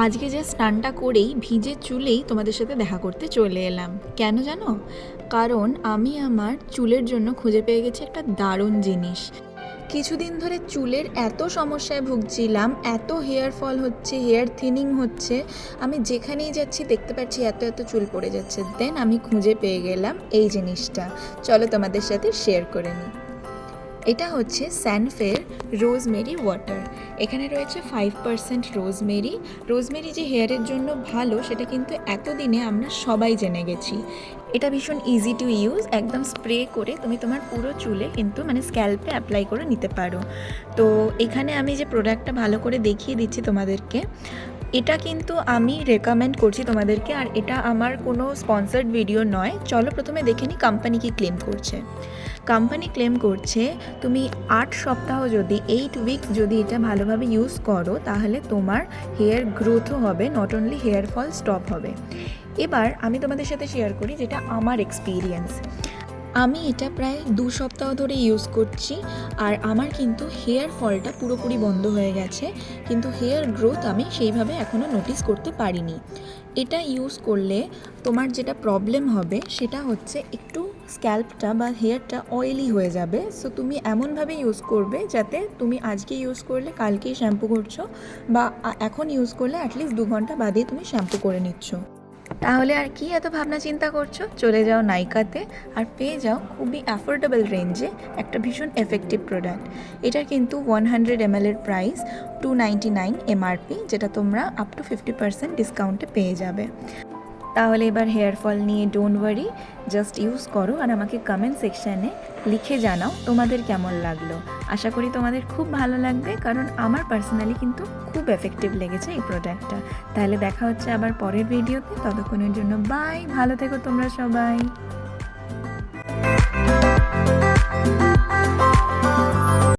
আজকে যে স্নানটা করেই ভিজে চুলেই তোমাদের সাথে দেখা করতে চলে এলাম। কেন জানো? কারণ আমি আমার চুলের জন্য খুঁজে পেয়ে গেছি একটা দারুণ জিনিস। কিছুদিন ধরে চুলের এত সমস্যায় ভুগছিলাম, এত হেয়ার ফল হচ্ছে, হেয়ার থিনিং হচ্ছে, আমি যেখানেই যাচ্ছি দেখতে পাচ্ছি এত এত চুল পড়ে যাচ্ছে। দেন আমি খুঁজে পেয়ে গেলাম এই জিনিসটা। চলো তোমাদের সাথে শেয়ার করে নিই। এটা হচ্ছে স্যানফের রোজমেরি ওয়াটার। এখানে রয়েছে 5% রোজমেরি। রোজমেরি যে হেয়ারের জন্য ভালো সেটা কিন্তু এতদিনে আমরা সবাই জেনে গেছি। এটা ভীষণ ইজি টু ইউজ, একদম স্প্রে করে তুমি তোমার পুরো চুলে কিন্তু স্ক্যাল্পে অ্যাপ্লাই করে নিতে পারো। তো এখানে আমি যে প্রোডাক্টটা ভালো করে দেখিয়ে দিচ্ছি তোমাদেরকে, এটা কিন্তু আমি রেকমেন্ড করছি তোমাদেরকে, আর এটা আমার কোনো স্পন্সার্ড ভিডিও নয়। চলো প্রথমে দেখে নিই কোম্পানি কি ক্লেম করছে। কোম্পানি ক্লেম করছে তুমি 8 সপ্তাহ যদি 8 উইকস যদি এটা ভালোভাবে ইউজ করো তাহলে তোমার হেয়ার গ্রোথও হবে, not only hair fall stop হবে। এবার আমি তোমাদের সাথে শেয়ার করি যেটা আমার এক্সপিরিয়েন্স। আমি এটা প্রায় 2 সপ্তাহ ধরে ইউজ করছি, আর আমার কিন্তু হেয়ার ফলটা পুরোপুরি বন্ধ হয়ে গেছে, কিন্তু হেয়ার গ্রোথ আমি সেইভাবে এখনও নোটিস করতে পারিনি। এটা ইউজ করলে তোমার যেটা প্রবলেম হবে সেটা হচ্ছে একটু স্ক্যাল্পটা বা হেয়ারটা অয়েলি হয়ে যাবে। সো তুমি এমনভাবে ইউজ করবে যাতে তুমি আজকে ইউজ করলে কালকেই শ্যাম্পু করছো, বা এখন ইউজ করলে অ্যাটলিস্ট 2 ঘন্টা বাদে তুমি শ্যাম্পু করে নিচ্ছ। তাহলে আর কি এত ভাবনা চিন্তা করছো? চলে যাও নাইকাতে আর পেয়ে যাও খুবই অ্যাফোর্ডেবল রেঞ্জে একটা ভীষণ এফেক্টিভ প্রোডাক্ট। এটার কিন্তু 100 ml এর প্রাইস 299 MRP, যেটা তোমরা আপ টু 50% ডিসকাউন্টে পেয়ে যাবে। তাহলে এবার হেয়ার ফল নিয়ে ডোন্ট ওয়ারি, জাস্ট ইউজ করো আর আমাকে কমেন্ট সেকশানে লিখে জানাও তোমাদের কেমন লাগলো। আশা করি তোমাদের খুব ভালো লাগবে, কারণ আমার পার্সোনালি কিন্তু খুব এফেক্টিভ লেগেছে এই প্রোডাক্টটা। তাহলে দেখা হচ্ছে আবার পরের ভিডিওতে, ততক্ষণের জন্য বাই, ভালো থেকো তোমরা সবাই।